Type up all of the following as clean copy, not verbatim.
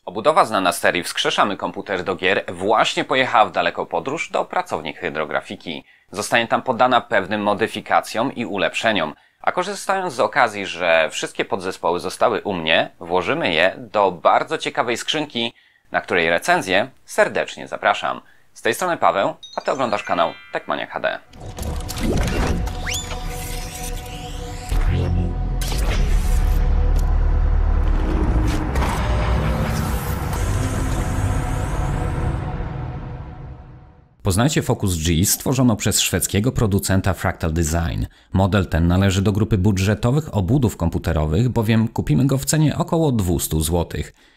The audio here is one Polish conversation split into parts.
Obudowa znana z serii Wskrzeszamy komputer do gier właśnie pojechała w daleką podróż do pracowni hydrografiki. Zostanie tam poddana pewnym modyfikacjom i ulepszeniom, a korzystając z okazji, że wszystkie podzespoły zostały u mnie, włożymy je do bardzo ciekawej skrzynki, na której recenzję serdecznie zapraszam. Z tej strony Paweł, a Ty oglądasz kanał Techmaniak HD. Poznajcie Focus G stworzono przez szwedzkiego producenta Fractal Design. Model ten należy do grupy budżetowych obudów komputerowych, bowiem kupimy go w cenie około 200 zł.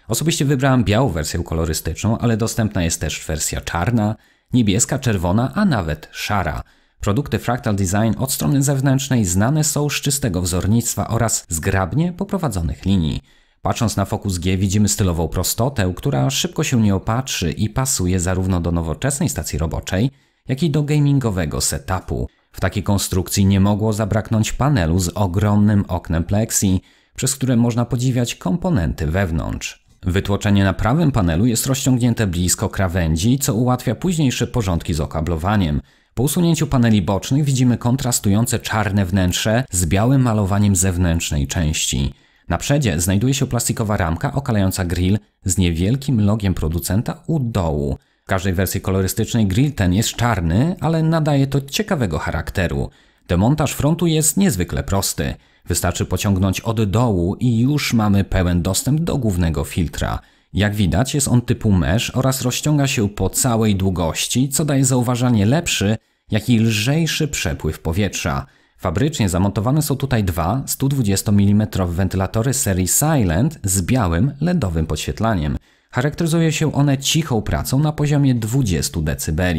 Osobiście wybrałem białą wersję kolorystyczną, ale dostępna jest też wersja czarna, niebieska, czerwona, a nawet szara. Produkty Fractal Design od strony zewnętrznej znane są z czystego wzornictwa oraz zgrabnie poprowadzonych linii. Patrząc na Focus G widzimy stylową prostotę, która szybko się nie opatrzy i pasuje zarówno do nowoczesnej stacji roboczej, jak i do gamingowego setupu. W takiej konstrukcji nie mogło zabraknąć panelu z ogromnym oknem plexi, przez które można podziwiać komponenty wewnątrz. Wytłoczenie na prawym panelu jest rozciągnięte blisko krawędzi, co ułatwia późniejsze porządki z okablowaniem. Po usunięciu paneli bocznych widzimy kontrastujące czarne wnętrze z białym malowaniem zewnętrznej części. Na przedzie znajduje się plastikowa ramka okalająca grill z niewielkim logiem producenta u dołu. W każdej wersji kolorystycznej grill ten jest czarny, ale nadaje to ciekawego charakteru. Demontaż frontu jest niezwykle prosty. Wystarczy pociągnąć od dołu i już mamy pełen dostęp do głównego filtra. Jak widać jest on typu mesh oraz rozciąga się po całej długości, co daje zauważalnie lepszy, jak i lżejszy przepływ powietrza. Fabrycznie zamontowane są tutaj dwa 120 mm wentylatory serii Silent z białym LEDowym podświetlaniem. Charakteryzuje się one cichą pracą na poziomie 20 dB.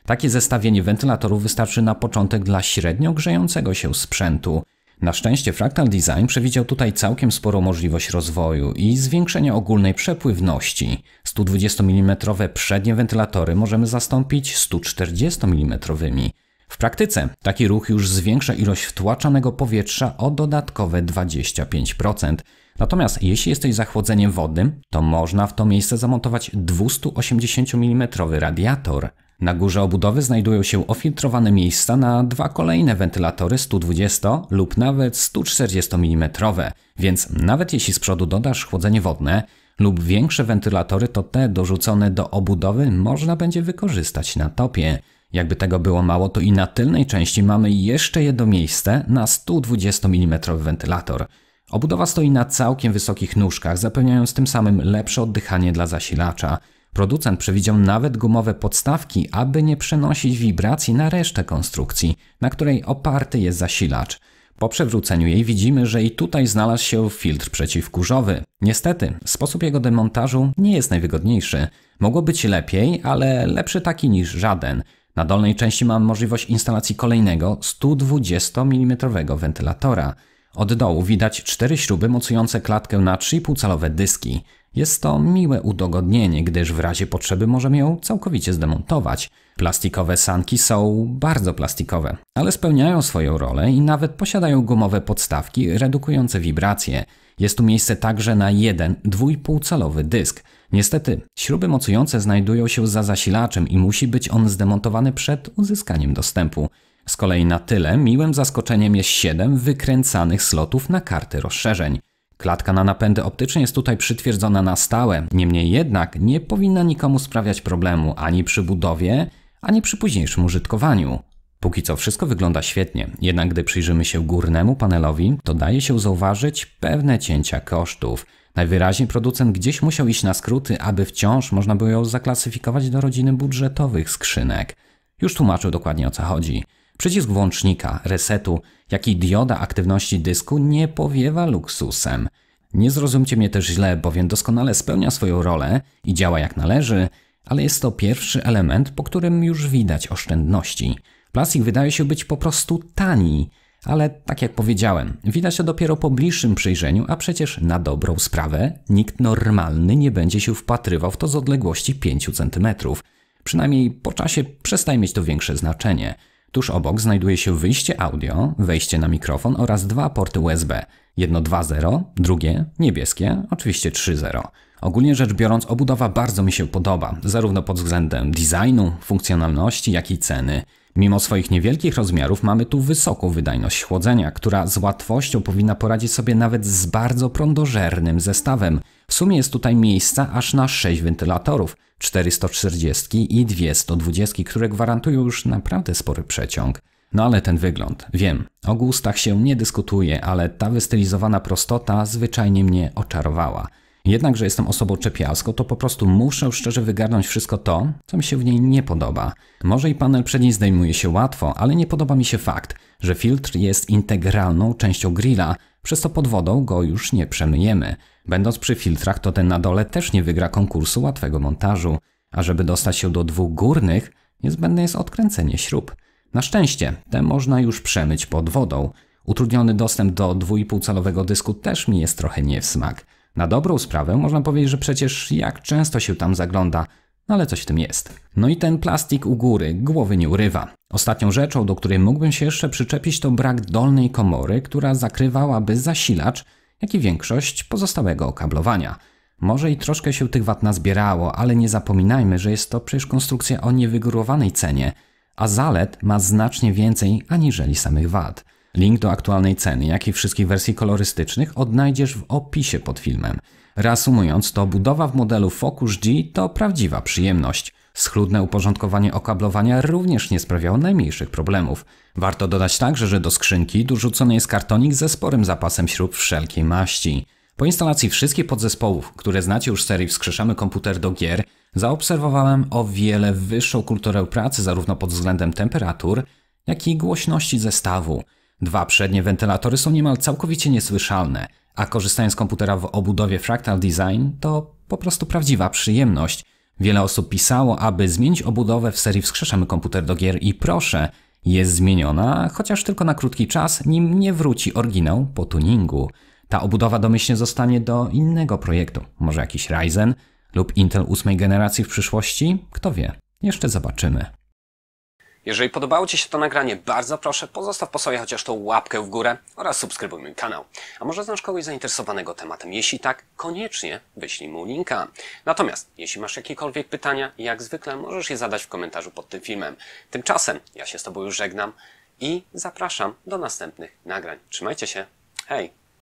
Takie zestawienie wentylatorów wystarczy na początek dla średnio grzejącego się sprzętu. Na szczęście Fractal Design przewidział tutaj całkiem sporą możliwość rozwoju i zwiększenia ogólnej przepływności. 120 mm przednie wentylatory możemy zastąpić 140 mm. W praktyce taki ruch już zwiększa ilość wtłaczanego powietrza o dodatkowe 25%. Natomiast jeśli jesteś za chłodzeniem wodnym, to można w to miejsce zamontować 280 mm radiator. Na górze obudowy znajdują się ofiltrowane miejsca na dwa kolejne wentylatory 120 lub nawet 140 mm, więc nawet jeśli z przodu dodasz chłodzenie wodne lub większe wentylatory, to te dorzucone do obudowy można będzie wykorzystać na topie. Jakby tego było mało, to i na tylnej części mamy jeszcze jedno miejsce na 120 mm wentylator. Obudowa stoi na całkiem wysokich nóżkach, zapewniając tym samym lepsze oddychanie dla zasilacza. Producent przewidział nawet gumowe podstawki, aby nie przenosić wibracji na resztę konstrukcji, na której oparty jest zasilacz. Po przewróceniu jej widzimy, że i tutaj znalazł się filtr przeciwkurzowy. Niestety, sposób jego demontażu nie jest najwygodniejszy. Mogło być lepiej, ale lepszy taki niż żaden. Na dolnej części mam możliwość instalacji kolejnego 120 mm wentylatora. Od dołu widać 4 śruby mocujące klatkę na 3,5-calowe dyski. Jest to miłe udogodnienie, gdyż w razie potrzeby możemy ją całkowicie zdemontować. Plastikowe sanki są bardzo plastikowe, ale spełniają swoją rolę i nawet posiadają gumowe podstawki redukujące wibracje. Jest tu miejsce także na jeden 2,5-calowy dysk. Niestety, śruby mocujące znajdują się za zasilaczem i musi być on zdemontowany przed uzyskaniem dostępu. Z kolei na tyle miłym zaskoczeniem jest 7 wykręcanych slotów na karty rozszerzeń. Klatka na napędy optyczne jest tutaj przytwierdzona na stałe, niemniej jednak nie powinna nikomu sprawiać problemu ani przy budowie, ani przy późniejszym użytkowaniu. Póki co wszystko wygląda świetnie, jednak gdy przyjrzymy się górnemu panelowi, to daje się zauważyć pewne cięcia kosztów. Najwyraźniej producent gdzieś musiał iść na skróty, aby wciąż można było ją zaklasyfikować do rodziny budżetowych skrzynek. Już tłumaczył dokładnie o co chodzi. Przycisk włącznika, resetu, jak i dioda aktywności dysku nie powiewa luksusem. Nie zrozumcie mnie też źle, bowiem doskonale spełnia swoją rolę i działa jak należy, ale jest to pierwszy element, po którym już widać oszczędności. Plastik wydaje się być po prostu tani, ale tak jak powiedziałem, widać to dopiero po bliższym przyjrzeniu, a przecież na dobrą sprawę nikt normalny nie będzie się wpatrywał w to z odległości 5 cm. Przynajmniej po czasie przestaje mieć to większe znaczenie. Tuż obok znajduje się wyjście audio, wejście na mikrofon oraz 2 porty USB. Jedno 2.0, drugie niebieskie, oczywiście 3.0. Ogólnie rzecz biorąc, obudowa bardzo mi się podoba, zarówno pod względem designu, funkcjonalności, jak i ceny. Mimo swoich niewielkich rozmiarów mamy tu wysoką wydajność chłodzenia, która z łatwością powinna poradzić sobie nawet z bardzo prądożernym zestawem. W sumie jest tutaj miejsca aż na 6 wentylatorów, 4 140 i 2 120, które gwarantują już naprawdę spory przeciąg. No ale ten wygląd, wiem, o gustach się nie dyskutuje, ale ta wystylizowana prostota zwyczajnie mnie oczarowała. Jednak, że jestem osobą czepialską, to po prostu muszę szczerze wygarnąć wszystko to, co mi się w niej nie podoba. Może i panel przedni zdejmuje się łatwo, ale nie podoba mi się fakt, że filtr jest integralną częścią grilla, przez to pod wodą go już nie przemyjemy. Będąc przy filtrach, to ten na dole też nie wygra konkursu łatwego montażu, a żeby dostać się do dwóch górnych, niezbędne jest odkręcenie śrub. Na szczęście te można już przemyć pod wodą. Utrudniony dostęp do 2,5-calowego dysku też mi jest trochę nie w smak. Na dobrą sprawę można powiedzieć, że przecież jak często się tam zagląda, no ale coś w tym jest. No i ten plastik u góry głowy nie urywa. Ostatnią rzeczą, do której mógłbym się jeszcze przyczepić, to brak dolnej komory, która zakrywałaby zasilacz, jak i większość pozostałego okablowania. Może i troszkę się tych wad nazbierało, ale nie zapominajmy, że jest to przecież konstrukcja o niewygórowanej cenie, a zalet ma znacznie więcej aniżeli samych wad. Link do aktualnej ceny, jak i wszystkich wersji kolorystycznych odnajdziesz w opisie pod filmem. Reasumując, to budowa w modelu Focus G to prawdziwa przyjemność. Schludne uporządkowanie okablowania również nie sprawiało najmniejszych problemów. Warto dodać także, że do skrzynki dorzucony jest kartonik ze sporym zapasem śrub wszelkiej maści. Po instalacji wszystkich podzespołów, które znacie już z serii Wskrzeszamy komputer do gier, zaobserwowałem o wiele wyższą kulturę pracy zarówno pod względem temperatur, jak i głośności zestawu. 2 przednie wentylatory są niemal całkowicie niesłyszalne, a korzystając z komputera w obudowie Fractal Design to po prostu prawdziwa przyjemność. Wiele osób pisało, aby zmienić obudowę w serii Wskrzeszamy komputer do gier i proszę, jest zmieniona, chociaż tylko na krótki czas, nim nie wróci oryginał po tuningu. Ta obudowa domyślnie zostanie do innego projektu, może jakiś Ryzen lub Intel 8 generacji w przyszłości, kto wie, jeszcze zobaczymy. Jeżeli podobało Ci się to nagranie, bardzo proszę pozostaw po sobie chociaż tą łapkę w górę oraz subskrybuj mój kanał. A może znasz kogoś zainteresowanego tematem? Jeśli tak, koniecznie wyślij mu linka. Natomiast jeśli masz jakiekolwiek pytania, jak zwykle możesz je zadać w komentarzu pod tym filmem. Tymczasem ja się z Tobą już żegnam i zapraszam do następnych nagrań. Trzymajcie się, hej!